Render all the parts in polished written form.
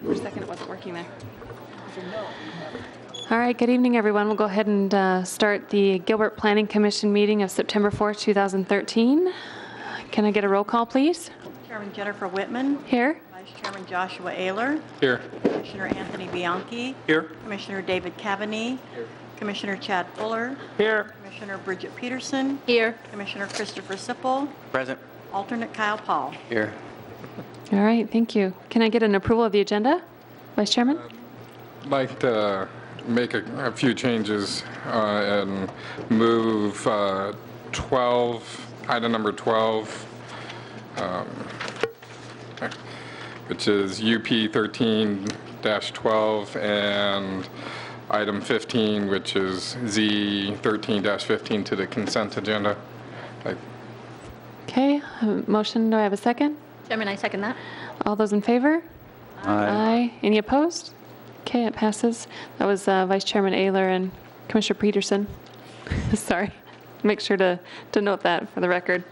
For a second, it wasn't working there. All right, good evening, everyone. We'll go ahead and start the Gilbert Planning Commission meeting of September 4th, 2013. Can I get a roll call, please? Chairman Jennifer Whitman. Here. Vice Chairman Joshua Ayler. Here. Commissioner Anthony Bianchi. Here. Commissioner David Cavaney. Here. Commissioner Chad Fuller. Here. Commissioner Bridget Peterson. Here. Commissioner Christopher Sipple. Present. Alternate Kyle Paul. Here. All right, thank you. Can I get an approval of the agenda, Vice Chairman? I'd like to make a few changes and move 12, item number 12, which is UP 13-12, and item 15, which is Z 13-15 to the consent agenda. Okay, motion, do I have a second? Chairman, I second that. All those in favor? Aye. Any opposed? Okay, it passes. That was Vice Chairman Ayler and Commissioner Peterson. Sorry. Make sure to note that for the record.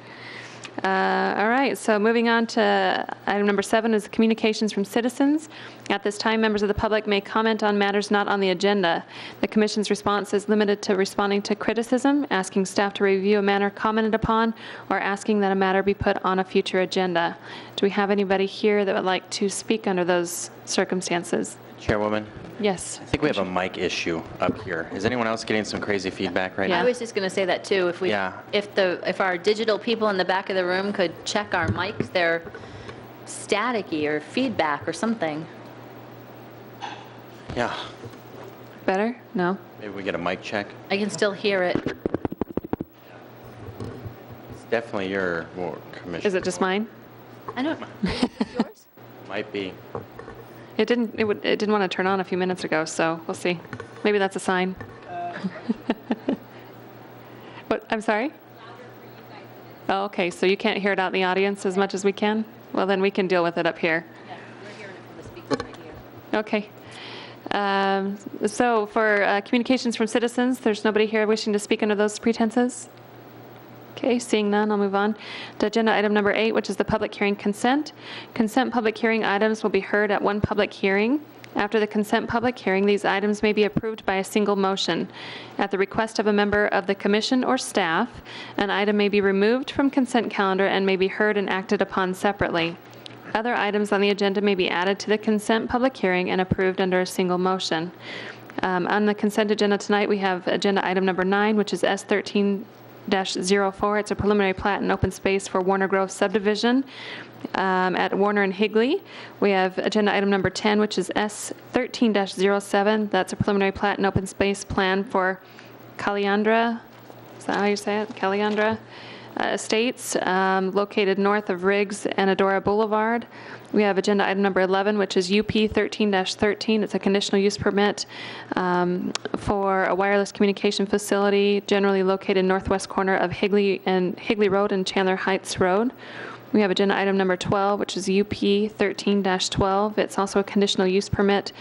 All right, so moving on to item number 7 is communications from citizens. At this time, members of the public may comment on matters not on the agenda. The Commission's response is limited to responding to criticism, asking staff to review a matter commented upon, or asking that a matter be put on a future agenda. Do we have anybody here that would like to speak under those circumstances? Chairwoman, Yes. I think we have a mic issue up here. Is anyone else getting some crazy feedback right Yeah. I now? was just going to say that too. If our digital people in the back of the room could check our mics, they're staticky or feedback or something. Yeah. Better? No? Maybe we get a mic check. I can still hear it. It's definitely your commission. Is it just mine? I don't. Yours? Might be. It didn't want to turn on a few minutes ago, so we'll see. Maybe that's a sign. What? I'm sorry? Oh, okay. So you can't hear it out in the audience as much as we can? Well, then we can deal with it up here. Yeah, we're hearing it from the speakers right here. Okay. So for communications from citizens, there's nobody here wishing to speak under those pretenses? Okay, seeing none, I'll move on to agenda item number 8, which is the public hearing consent. Consent public hearing items will be heard at one public hearing. After the consent public hearing, these items may be approved by a single motion. At the request of a member of the commission or staff, an item may be removed from consent calendar and may be heard and acted upon separately. Other items on the agenda may be added to the consent public hearing and approved under a single motion. On the consent agenda tonight, we have agenda item number 9, which is S13-04. It's a preliminary plat and open space for Warner Grove subdivision at Warner and Higley. We have agenda item number 10, which is S13-07. That's a preliminary plat and open space plan for Caliandra. Is that how you say it? Caliandra Estates, located north of Riggs and Adora Boulevard. We have agenda item number 11, which is UP 13-13. It's a conditional use permit for a wireless communication facility generally located northwest corner of Higley Road and Chandler Heights Road. We have agenda item number 12, which is UP 13-12. It's also a conditional use permit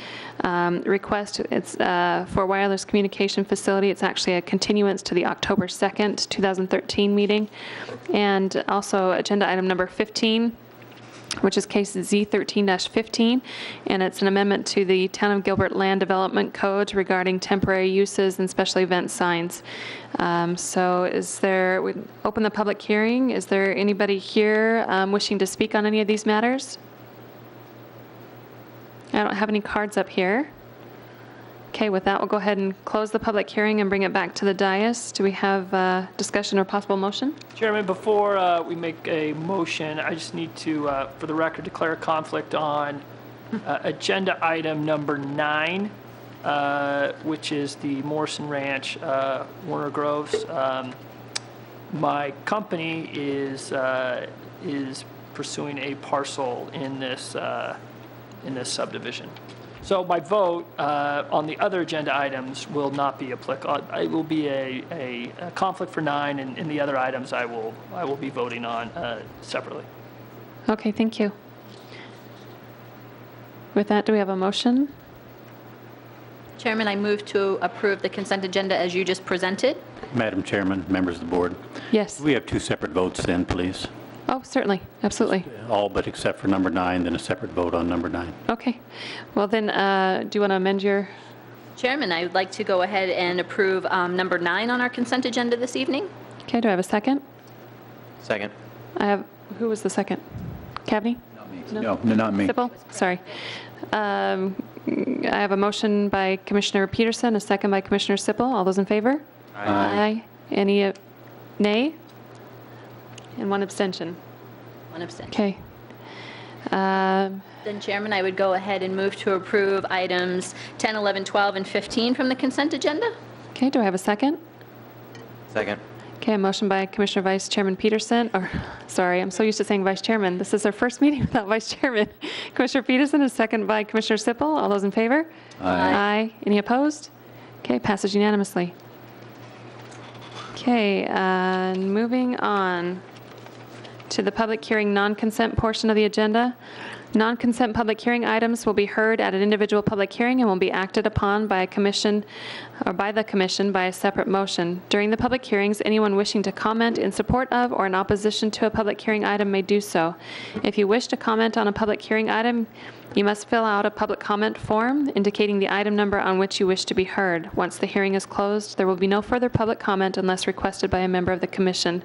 request. It's for a wireless communication facility. It's actually a continuance to the October 2nd, 2013 meeting. And also agenda item number 15, which is case Z13-15, and it's an amendment to the Town of Gilbert Land Development Code regarding temporary uses and special event signs. So we open the public hearing. Is there anybody here wishing to speak on any of these matters? I don't have any cards up here. Okay, with that, we'll go ahead and close the public hearing and bring it back to the dais. Do we have discussion or possible motion? Chairman, before we make a motion, I just need to, for the record, declare a conflict on agenda item number 9, which is the Morrison Ranch, Warner Groves. My company is pursuing a parcel in this subdivision. So my vote on the other agenda items will not be applicable. It will be a conflict for 9, and in the other items I will be voting on separately. Okay, thank you. With that, do we have a motion? Chairman, I move to approve the consent agenda as you just presented. Madam Chairman, members of the board, Yes. we have 2 separate votes then, please. Oh, certainly, absolutely. All but except for number 9, then a separate vote on number 9. Okay. Well, then, do you want to amend your, Chairman, I would like to go ahead and approve number 9 on our consent agenda this evening. okay, do I have a second? Second. Who was the second? Cavney? No, not me. Sippel? Sorry. I have a motion by Commissioner Peterson, a second by Commissioner Sippel. All those in favor? Aye. Any nay? And one abstention. One abstention. Okay. Then, Chairman, I would go ahead and move to approve items 10, 11, 12, and 15 from the consent agenda. Okay, do I have a second? Second. Okay, a motion by Commissioner Vice Chairman Peterson, or, sorry, I'm so used to saying Vice Chairman. This is our first meeting without Vice Chairman. Commissioner Peterson, a second by Commissioner Sippel. All those in favor? Aye. Any opposed? Okay, passes unanimously. Okay, moving on to the public hearing non-consent portion of the agenda. Non-consent public hearing items will be heard at an individual public hearing and will be acted upon by a commission or by the commission by a separate motion. During the public hearings, anyone wishing to comment in support of or in opposition to a public hearing item may do so. If you wish to comment on a public hearing item, you must fill out a public comment form indicating the item number on which you wish to be heard. Once the hearing is closed, there will be no further public comment unless requested by a member of the commission.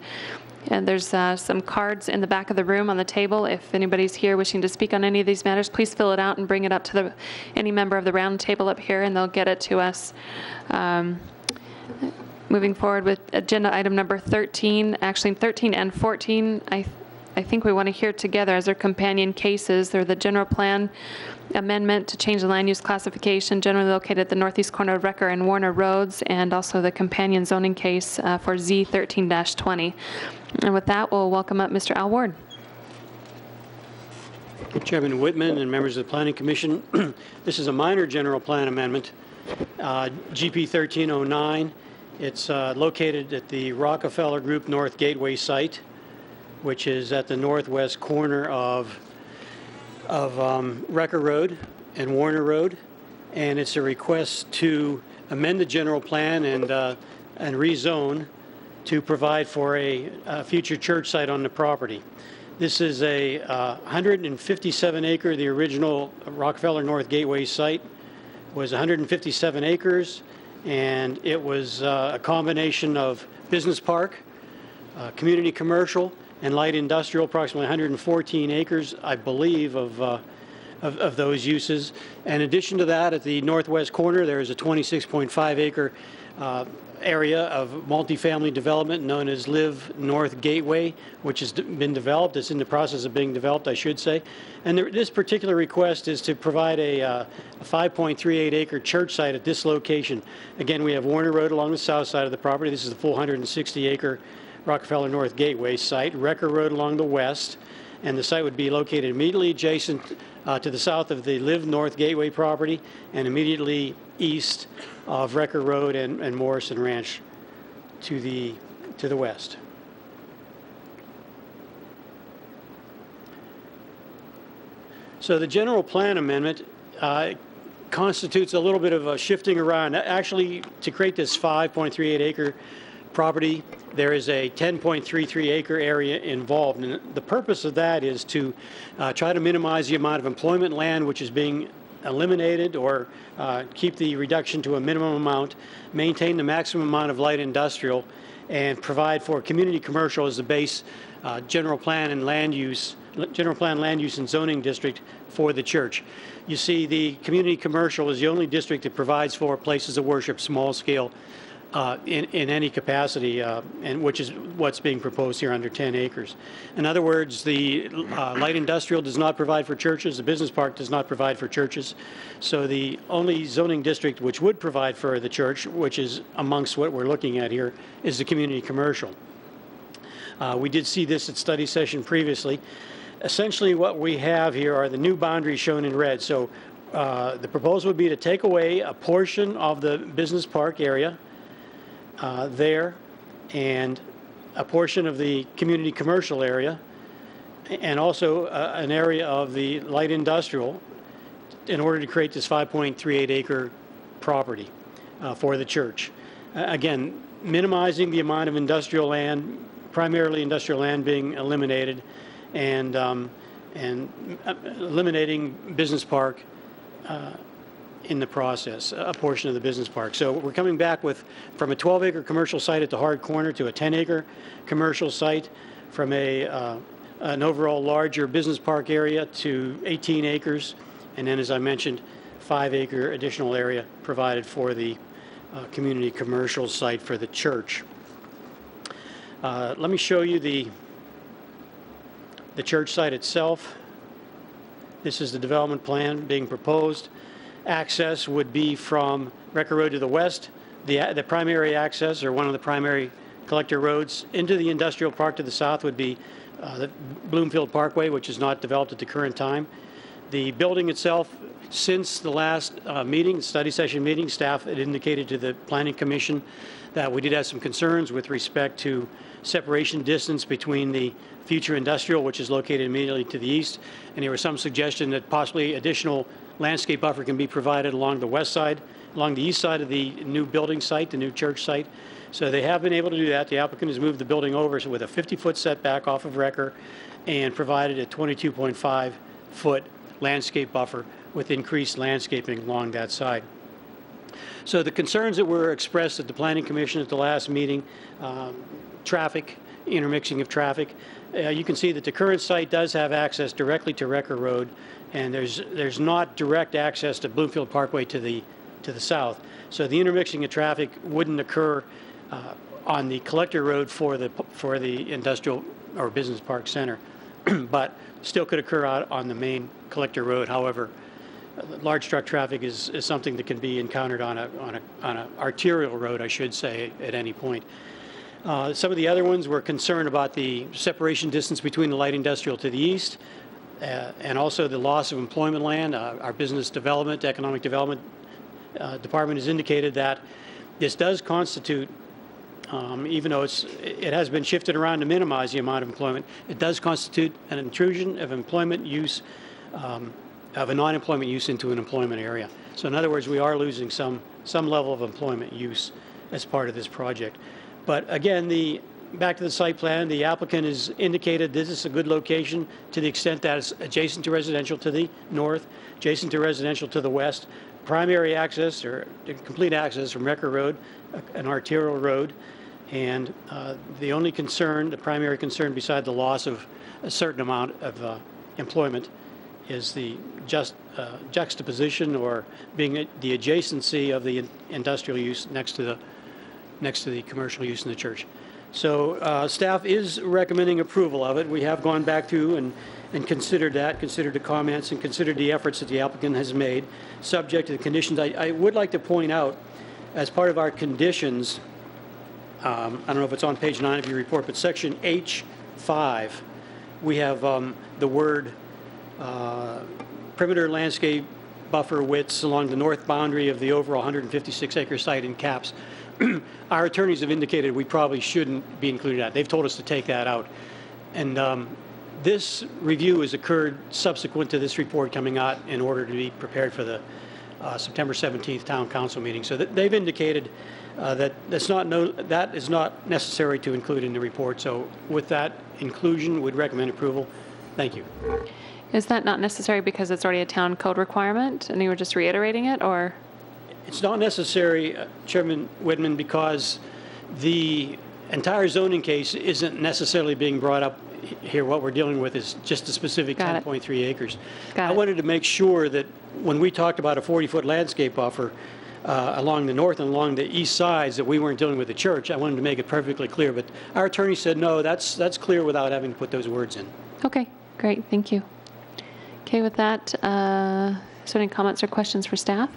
And there's some cards in the back of the room on the table. If anybody's here wishing to speak on any of these matters, please fill it out and bring it up to any member of the round table up here, and they'll get it to us. Moving forward with agenda item number 13, actually 13 and 14, I think we want to hear together as their companion cases. They're the general plan amendment to change the land use classification generally located at the northeast corner of Recker and Warner Roads, and also the companion zoning case for Z13-20. And with that, we'll welcome up Mr. Al Ward. Chairman Whitman and members of the Planning Commission, this is a minor general plan amendment, GP 1309. It's located at the Rockefeller Group North Gateway site, which is at the northwest corner of Recker Road and Warner Road, and it's a request to amend the general plan and rezone to provide for a future church site on the property. This is a 157 acre, the original Rockefeller North Gateway site was 157 acres, and it was a combination of business park, community commercial, and light industrial, approximately 114 acres, I believe, of those uses. In addition to that, at the northwest corner, there is a 26.5 acre area of multifamily development known as Live North Gateway, which has been developed. It's in the process of being developed, I should say. And this particular request is to provide a 5.38 acre church site at this location. Again, we have Warner Road along the south side of the property. This is the full 160 acre Rockefeller North Gateway site, Recker Road along the west, and the site would be located immediately adjacent to the south of the Live North Gateway property and immediately east of Recker Road and Morrison Ranch to the west. So the general plan amendment constitutes a little bit of a shifting around. Actually, to create this 5.38 acre property, there is a 10.33 acre area involved, and the purpose of that is to try to minimize the amount of employment land which is being eliminated, or keep the reduction to a minimum amount, maintain the maximum amount of light industrial, and provide for community commercial as the base general plan land use and zoning district for the church. You see, the community commercial is the only district that provides for places of worship, small scale, in any capacity, and which is what's being proposed here under 10 acres. In other words, the light industrial does not provide for churches, the business park does not provide for churches, so the only zoning district which would provide for the church, which is amongst what we're looking at here, is the community commercial. We did see this at study session previously. Essentially what we have here are the new boundaries shown in red. So the proposal would be to take away a portion of the business park area there, and a portion of the community commercial area, and also an area of the light industrial, in order to create this 5.38 acre property for the church. Again, minimizing the amount of industrial land, primarily industrial land being eliminated and eliminating business park in the process, a portion of the business park. So we're coming back from a 12-acre commercial site at the hard corner to a 10-acre commercial site, from an overall larger business park area to 18 acres, and then, as I mentioned, 5-acre additional area provided for the community commercial site for the church. Let me show you the church site itself. This is the development plan being proposed. Access would be from Recker Road to the west. The primary access, or one of the primary collector roads into the industrial park to the south, would be the Bloomfield Parkway, which is not developed at the current time. The building itself, since the last meeting, study session meeting, staff had indicated to the Planning Commission that we did have some concerns with respect to separation distance between the future industrial, which is located immediately to the east, and there was some suggestion that possibly additional landscape buffer can be provided along the west side, along the east side of the new building site, the new church site. So they have been able to do that. The applicant has moved the building over with a 50-foot setback off of Recker and provided a 22.5-foot landscape buffer with increased landscaping along that side. So the concerns that were expressed at the Planning Commission at the last meeting, traffic, intermixing of traffic, you can see that the current site does have access directly to Recker Road, and there's not direct access to Bloomfield Parkway to the south. So the intermixing of traffic wouldn't occur on the collector road for the industrial or business park center, but still could occur out on the main collector road. However, large truck traffic is something that can be encountered on a arterial road, I should say, at any point. Some of the other ones were concerned about the separation distance between the light industrial to the east, and also the loss of employment land. Our business development, economic development department has indicated that this does constitute, even though it has been shifted around to minimize the amount of employment, it does constitute an intrusion of employment use, of a non-employment use into an employment area. So in other words, we are losing some level of employment use as part of this project. But again, back to the site plan, the applicant has indicated this is a good location to the extent that it's adjacent to residential to the north, adjacent to residential to the west, primary access or complete access from Recker Road, an arterial road, and the only concern, the primary concern beside the loss of a certain amount of employment is the juxtaposition or being the adjacency of the industrial use next to the commercial use in the church. So staff is recommending approval of it. We have gone back through and considered the comments and considered the efforts that the applicant has made, subject to the conditions. I would like to point out, as part of our conditions, I don't know if it's on page 9 of your report, but section H5, we have the word perimeter landscape buffer widths along the north boundary of the overall 156-acre site in caps. Our attorneys have indicated we probably shouldn't be including that. They've told us to take that out. And this review has occurred subsequent to this report coming out in order to be prepared for the September 17th Town Council meeting. So they've indicated that that is not necessary to include in the report. So with that inclusion, we'd recommend approval. Thank you. Is that not necessary because it's already a town code requirement and you were just reiterating it, or? It's not necessary, Chairman Whitman, because the entire zoning case isn't necessarily being brought up here. What we're dealing with is just a specific 10.3 acres. I wanted to make sure that when we talked about a 40-foot landscape buffer along the north and along the east sides, that we weren't dealing with the church. I wanted to make it perfectly clear, but our attorney said, no, that's clear without having to put those words in. Okay, great, thank you. Okay, with that, is there any comments or questions for staff?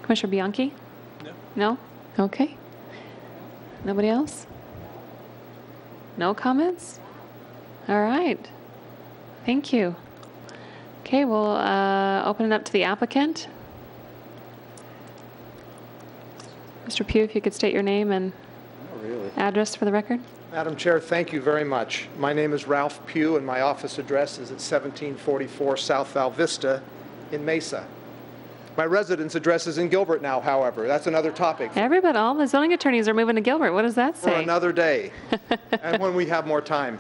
Commissioner Bianchi? No. No? Okay. Nobody else? No comments? All right. Thank you. Okay, we'll open it up to the applicant. Mr. Pugh, if you could state your name and address for the record. Madam Chair, thank you very much. My name is Ralph Pugh, and my office address is at 1744 South Val Vista in Mesa. My residence address is in Gilbert now, however. That's another topic Everybody, all the zoning attorneys are moving to Gilbert. What does that for say? another day, and when we have more time.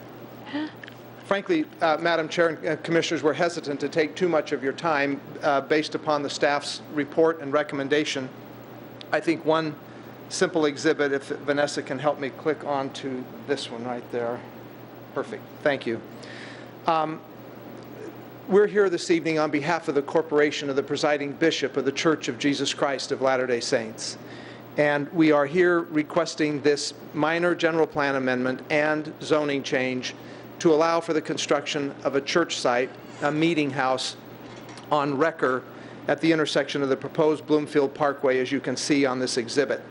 Frankly, Madam Chair and Commissioners, we're hesitant to take too much of your time based upon the staff's report and recommendation. I think one simple exhibit, if Vanessa can help me click on to this one right there. Perfect. Thank you. We're here this evening on behalf of the corporation of the presiding bishop of the Church of Jesus Christ of Latter-day Saints. And we are here requesting this minor general plan amendment and zoning change to allow for the construction of a church site, a meeting house on Recker at the intersection of the proposed Bloomfield Parkway, as you can see on this exhibit.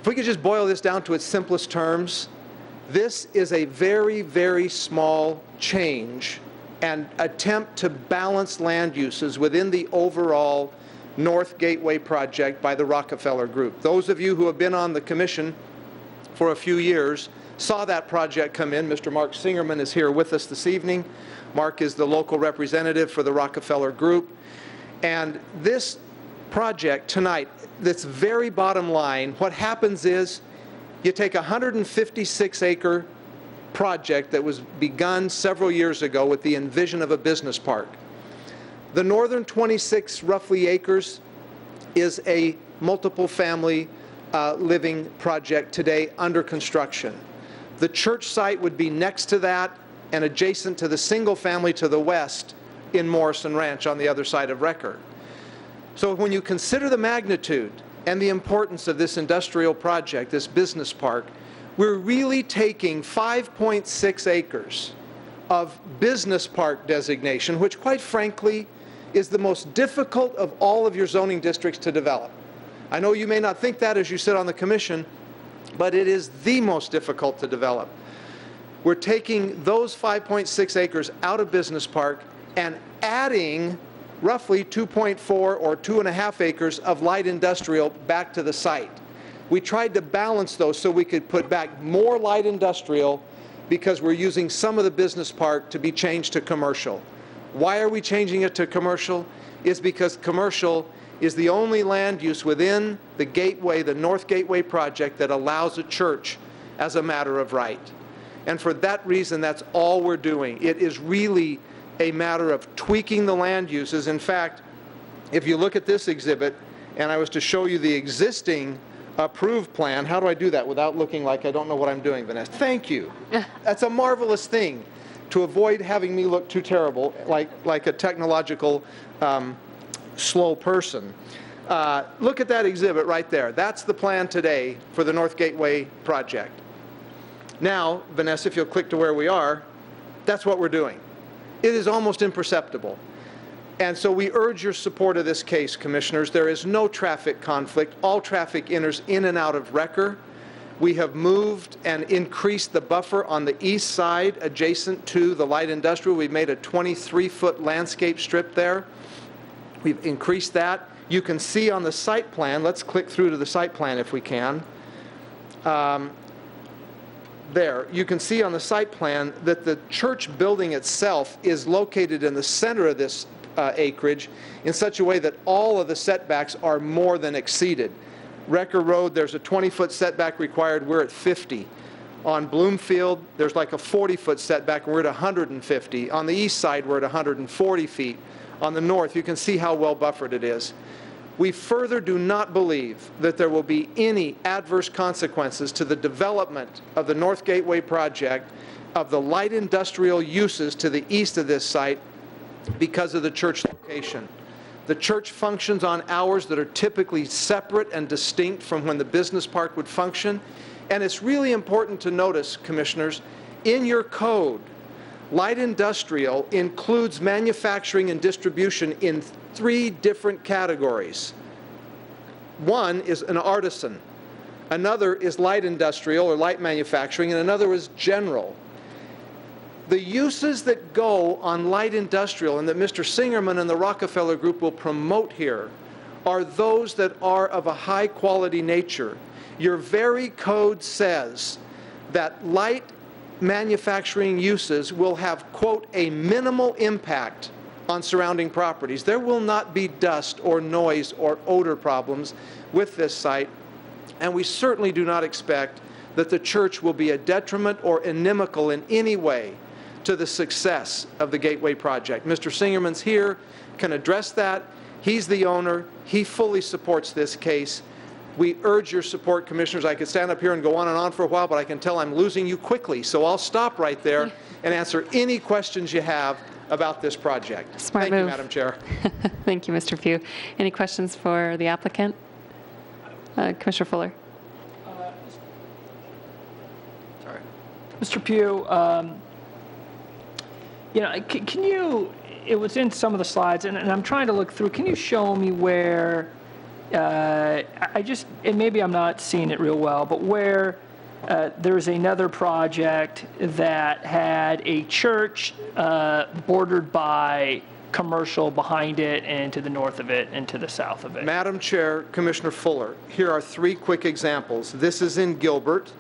If we could just boil this down to its simplest terms, this is a very, very small change and attempt to balance land uses within the overall North Gateway project by the Rockefeller Group. Those of you who have been on the commission for a few years saw that project come in. Mr. Mark Singerman is here with us this evening. Mark is the local representative for the Rockefeller Group. And this project tonight, this very bottom line, what happens is you take a 156-acre project that was begun several years ago with the envision of a business park. The northern 26 roughly acres is a multiple family living project today under construction. The church site would be next to that and adjacent to the single family to the west in Morrison Ranch on the other side of Recker. So when you consider the magnitude and the importance of this industrial project, this business park, we're really taking 5.6 acres of business park designation, which quite frankly is the most difficult of all of your zoning districts to develop. I know you may not think that as you sit on the commission, but it is the most difficult to develop. We're taking those 5.6 acres out of business park and adding roughly 2.4 or 2.5 acres of light industrial back to the site. We tried to balance those so we could put back more light industrial because we're using some of the business park to be changed to commercial. Why are we changing it to commercial? It's because commercial is the only land use within the Gateway, the North Gateway project, that allows a church as a matter of right. And for that reason, that's all we're doing. It is really a matter of tweaking the land uses. In fact, if you look at this exhibit, and I was to show you the existing approved plan, how do I do that without looking like I don't know what I'm doing, Vanessa? Thank you. That's a marvelous thing, to avoid having me look too terrible, like a technological slow person. Look at that exhibit right there. That's the plan today for the North Gateway project. Now, Vanessa, if you'll click to where we are, that's what we're doing. It is almost imperceptible. And so we urge your support of this case, Commissioners. There is no traffic conflict. All traffic enters in and out of Recker. We have moved and increased the buffer on the east side adjacent to the light industrial. We've made a 23-foot landscape strip there. We've increased that. You can see on the site plan, let's click through to the site plan if we can. There, you can see on the site plan that the church building itself is located in the center of this acreage in such a way that all of the setbacks are more than exceeded. Recker Road, there's a 20-foot setback required. We're at 50. On Bloomfield, there's like a 40-foot setback, and we're at 150. On the east side, we're at 140 feet. On the north, you can see how well buffered it is. We further do not believe that there will be any adverse consequences to the development of the North Gateway project of the light industrial uses to the east of this site because of the church location. The church functions on hours that are typically separate and distinct from when the business park would function. And it's really important to notice, Commissioners, in your code, light industrial includes manufacturing and distribution in 3 different categories. One is an artisan, another is light industrial or light manufacturing, and another is general. The uses that go on light industrial and that Mr. Singerman and the Rockefeller Group will promote here are those that are of a high quality nature. Your very code says that light manufacturing uses will have, quote, a minimal impact on surrounding properties. There will not be dust or noise or odor problems with this site, and we certainly do not expect that the church will be a detriment or inimical in any way to the success of the Gateway project. Mr. Singerman's here, can address that. He's the owner. He fully supports this case. We urge your support, Commissioners. I could stand up here and go on and on for a while, but I can tell I'm losing you quickly, so I'll stop right there and answer any questions you have about this project. Smart Thank you, move. Madam Chair. Thank you, Mr. Pugh. Any questions for the applicant? Commissioner Fuller. Mr. Pugh, can you, it was in some of the slides, and I'm trying to look through, can you show me where, and maybe I'm not seeing it real well, but where there's another project that had a church bordered by commercial behind it and to the north of it and to the south of it? Madam Chair, Commissioner Fuller, here are 3 quick examples. This is in Gilbert.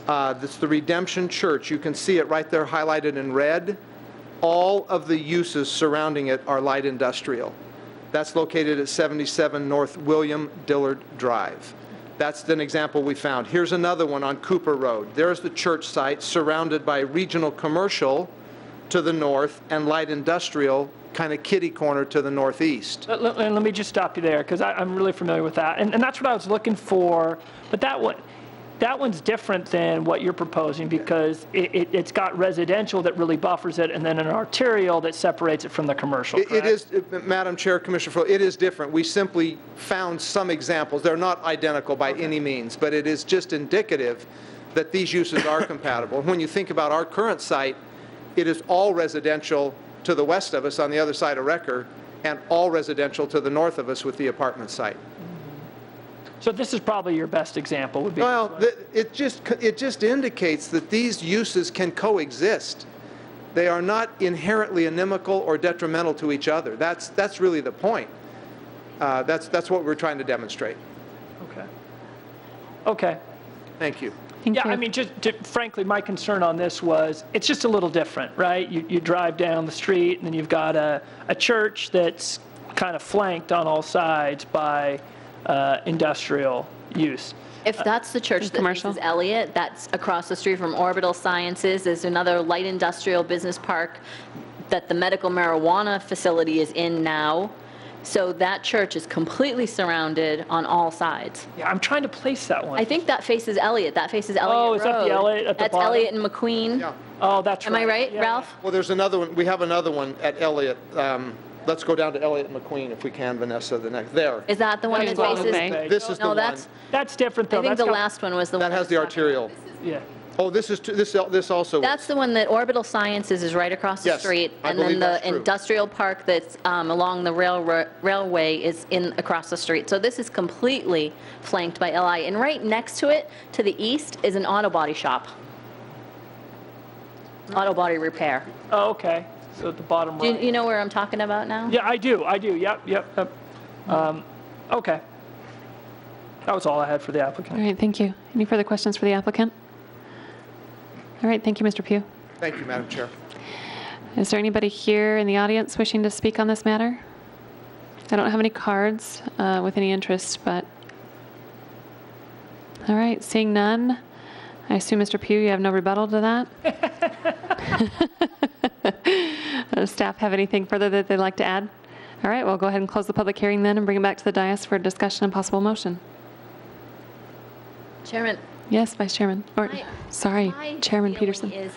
This is the Redemption Church. You can see it right there highlighted in red. All of the uses surrounding it are light industrial. That's located at 77 North William Dillard Drive. That's an example we found. Here's another one on Cooper Road. There's the church site surrounded by regional commercial to the north and light industrial kind of kitty corner to the northeast. Let me just stop you there, because I'm really familiar with that. And that's what I was looking for, but that one's different than what you're proposing, because it's got residential that really buffers it, and then an arterial that separates it from the commercial, It correct? is, Madam Chair, Commissioner Fuller, it is different. We simply found some examples. They're not identical by any means, but it is just indicative that these uses are compatible. When you think about our current site, it is all residential to the west of us on the other side of Recker, and all residential to the north of us with the apartment site. So this is probably your best example, would be Well, this one. it just indicates that these uses can coexist. They are not inherently inimical or detrimental to each other. That's really the point. That's what we're trying to demonstrate. Okay. Thank you. Thank Yeah, you. I mean, frankly, my concern on this was, it's just a little different, right? You drive down the street, and then you've got a church that's kind of flanked on all sides by industrial use. If that's the church that commercial? faces Elliott, that's across the street from Orbital Sciences. There's another light industrial business park that the medical marijuana facility is in now. So that church is completely surrounded on all sides. Yeah, I'm trying to place that one. I think that faces Elliott. That faces Elliott Oh, Road. is that the Elliott at the That's bottom? Elliott and McQueen. Yeah. Oh, that's Am right. I right, Yeah. Ralph? Well, there's another one. We have another one at Elliott. Let's go down to Elliott and McQueen if we can, Vanessa, the next. There. Is that the one that That's faces? Bay. This is the No, one. that's, That's different, though. I think That's the got- last one was the one. That has the arterial. Yeah. Oh, this also is. That's the one that Orbital Sciences is right across the Yes, street. I And then believe that's the true. industrial park that's along the railway is across the street. So this is completely flanked by LI. And right next to it, to the east, is an auto body shop. Auto body repair. Oh, okay. So at the bottom Do right. you know where I'm talking about now? Yeah, I do. Yep. Okay. That was all I had for the All applicant. right, thank you. Any further questions for the applicant? All right, thank you, Mr. Pugh. Thank you, Madam Chair. Is there anybody here in the audience wishing to speak on this matter? I don't have any cards with any interest, but... All right, seeing none, I assume, Mr. Pugh, you have no rebuttal to that? Does staff have anything further that they'd like to add? All right, we'll go ahead and close the public hearing then and bring it back to the dais for discussion and possible motion. Chairman. Yes, Vice Chairman. Or, my- sorry, my Chairman feeling Peterson. is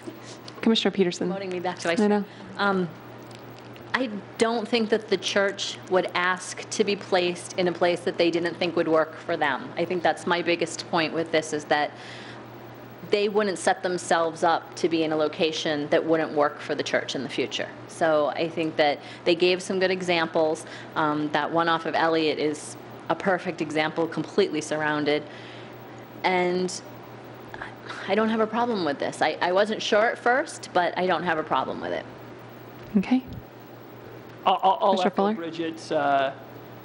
Commissioner Peterson. promoting me back to vice I chair. know. I don't think that the church would ask to be placed in a place that they didn't think would work for them. I think that's my biggest point with this, is that they wouldn't set themselves up to be in a location that wouldn't work for the church in the future. So I think that they gave some good examples. That one off of Elliott is a perfect example, completely surrounded. And I don't have a problem with this. I wasn't sure at first, but I don't have a problem with it. Okay. I'll Mr. echo Fuller?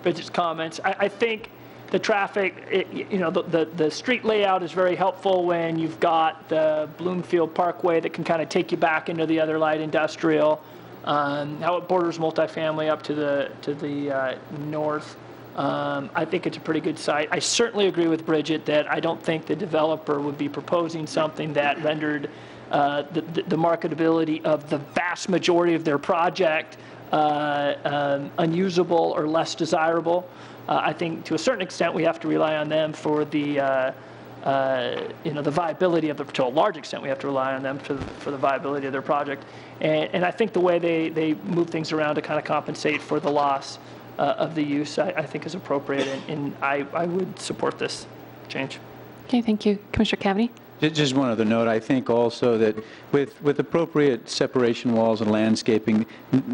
Bridget's comments. I think the traffic, the street layout is very helpful when you've got the Bloomfield Parkway that can kind of take you back into the other light industrial. how it borders multifamily up to the north. I think it's a pretty good site. I certainly agree with Bridget that I don't think the developer would be proposing something that rendered the marketability of the vast majority of their project unusable or less desirable. I think to a certain extent we have to rely on them for the the viability of to a large extent we have to rely on them for the viability of their project. And I think the way they move things around to kind of compensate for the loss of the use, I think is appropriate, and I would support this change. Okay, thank you. Commissioner Cavity? Just one other note, I think also that with appropriate separation walls and landscaping,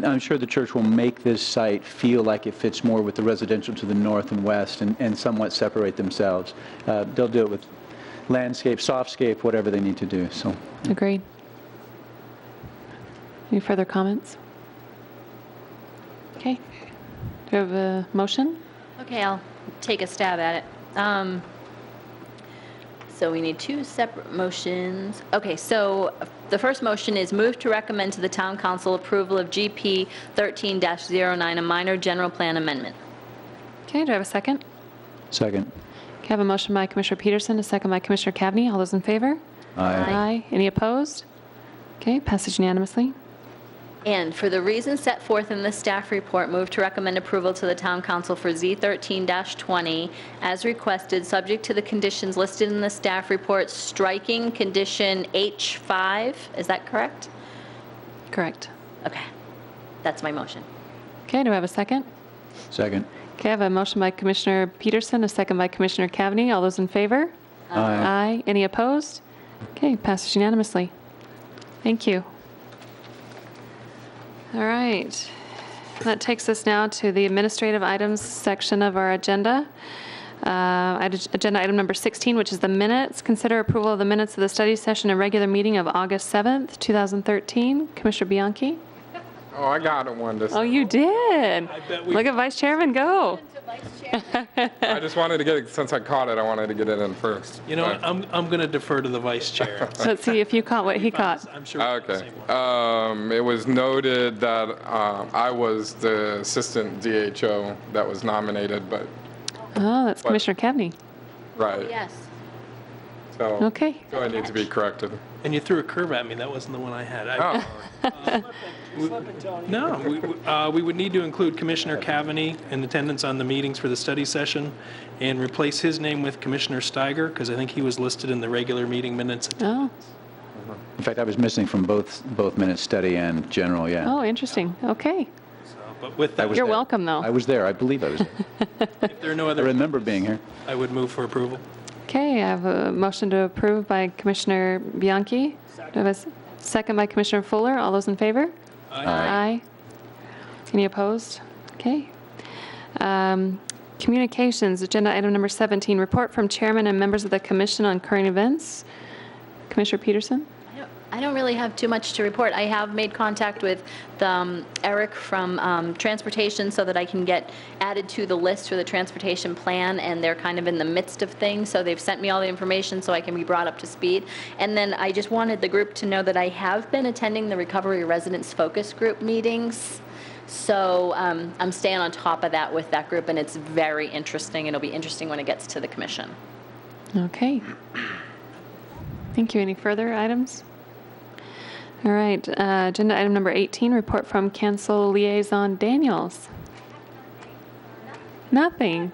I'm sure the church will make this site feel like it fits more with the residential to the north and west and somewhat separate themselves. They'll do it with landscape, softscape, whatever they need to do, so. Agreed. Any further comments? Okay. Do you have a motion? Okay, I'll take a stab at it. So we need two separate motions. Okay, so the first motion is move to recommend to the town council approval of GP 13-09, a minor general plan amendment. Okay, do I have a second? Second. Okay, I have a motion by Commissioner Peterson, a second by Commissioner Cavity. All those in favor? Aye. Any opposed? Okay, passage unanimously. And for the reasons set forth in the staff report, move to recommend approval to the town council for Z13-20 as requested, subject to the conditions listed in the staff report, striking condition H5. Is that correct? Correct. Okay. That's my motion. Okay, do I have a second? Second. Okay, I have a motion by Commissioner Peterson, a second by Commissioner Cavity. All those in favor? Aye. Any opposed? Okay, passes unanimously. Thank you. All right. That takes us now to the administrative items section of our agenda. Agenda item number 16, which is the minutes. Consider approval of the minutes of the study session and regular meeting of August 7th, 2013. Commissioner Bianchi? Oh, I got one this. Oh, you did. Look at Vice Chairman go. I just wanted to get it, since I caught it, I wanted to get it in first. You know what, I'm going to defer to the vice chair. Let's see if you caught what he caught. I'm sure. we'll have the Okay. same one. It was noted that I was the assistant DHO that was nominated, but, Oh, that's Commissioner Cavity. right. Yes. So, Okay. so I need to be corrected. And you threw a curve at me. That wasn't the one I had. Oh, No, we would need to include Commissioner Cavany in attendance on the meetings for the study session and replace his name with Commissioner Steiger, because I think he was listed in the regular meeting minutes. Oh, In fact, I was missing from both minutes study and general, yeah. oh, interesting. Okay. But with I that, was You're there. welcome, though. I was there, I believe I was there. if there are no I other, remember being here. I would move for approval. Okay, I have a motion to approve by Commissioner Bianchi. Do I have a second by Commissioner Fuller? All those in favor? Aye. Any opposed? Okay. Communications, agenda item number 17, report from chairman and members of the commission on current events. Commissioner Peterson? I don't really have too much to report. I have made contact with Eric from Transportation so that I can get added to the list for the transportation plan, and they're kind of in the midst of things, so they've sent me all the information so I can be brought up to speed. And then I just wanted the group to know that I have been attending the Recovery Residents Focus Group meetings. So I'm staying on top of that with that group, and it's very interesting. It'll be interesting when it gets to the commission. Okay. Thank you. Any further items? All right, agenda item number 18, report from Council Liaison Daniels. Nothing.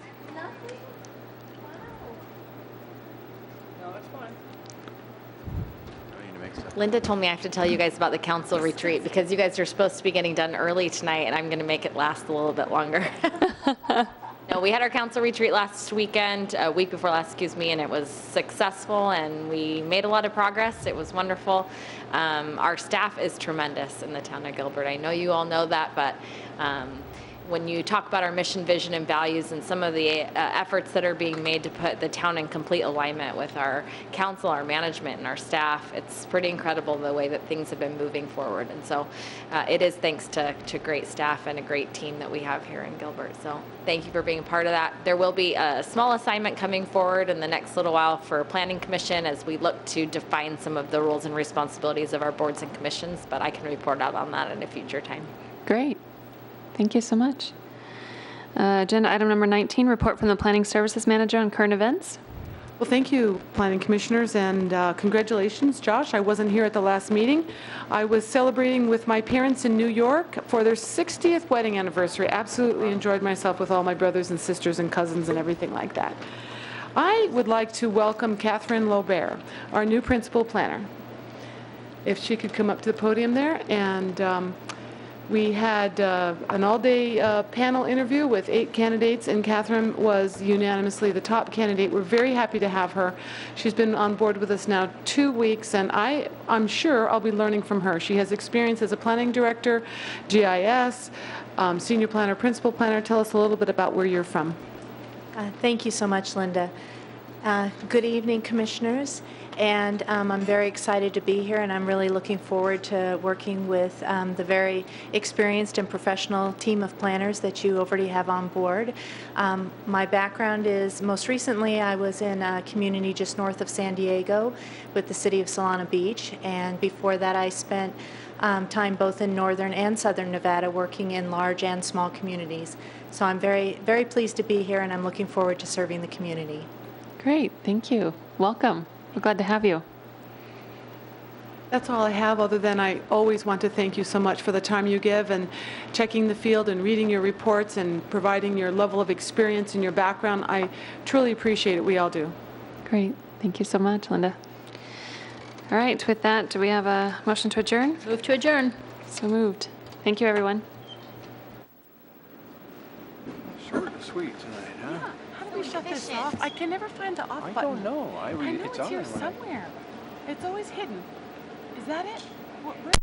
Linda told me I have to tell you guys about the council retreat because you guys are supposed to be getting done early tonight, and I'm going to make it last a little bit longer. No, we had our council retreat last weekend, a week before last, excuse me, and it was successful, and we made a lot of progress. It was wonderful. Our staff is tremendous in the town of Gilbert. I know you all know that, but when you talk about our mission, vision, and values and some of the efforts that are being made to put the town in complete alignment with our council, our management, and our staff, it's pretty incredible the way that things have been moving forward. And so it is thanks to great staff and a great team that we have here in Gilbert. So thank you for being a part of that. There will be a small assignment coming forward in the next little while for Planning Commission as we look to define some of the roles and responsibilities of our boards and commissions, but I can report out on that in a future time. Great. Thank you so much. Agenda item number 19, report from the Planning Services Manager on current events. Well, thank you, Planning Commissioners, and congratulations, Josh. I wasn't here at the last meeting. I was celebrating with my parents in New York for their 60th wedding anniversary. Absolutely enjoyed myself with all my brothers and sisters and cousins and everything like that. I would like to welcome Catherine Lobert, our new principal planner. If she could come up to the podium there. And we had an all-day panel interview with 8 candidates, and Catherine was unanimously the top candidate. We're very happy to have her. She's been on board with us now 2 weeks, and I'm sure I'll be learning from her. She has experience as a planning director, GIS, senior planner, principal planner. Tell us a little bit about where you're from. Thank you so much, Linda. Good evening, Commissioners. And I'm very excited to be here, and I'm really looking forward to working with the very experienced and professional team of planners that you already have on board. My background is, most recently, I was in a community just north of San Diego with the city of Solana Beach, and before that I spent time both in northern and southern Nevada working in large and small communities. So I'm very, very pleased to be here, and I'm looking forward to serving the community. Great. Thank you. Welcome. We're glad to have you. That's all I have, other than I always want to thank you so much for the time you give and checking the field and reading your reports and providing your level of experience and your background. I truly appreciate it. We all do. Great. Thank you so much, Linda. All right. With that, do we have a motion to adjourn? Move to adjourn. So moved. Thank you, everyone. Short and sweet tonight, huh? How do we shut this off? I can never find the off button. I don't know. I know it's here somewhere. It's always hidden. Is that it? Where?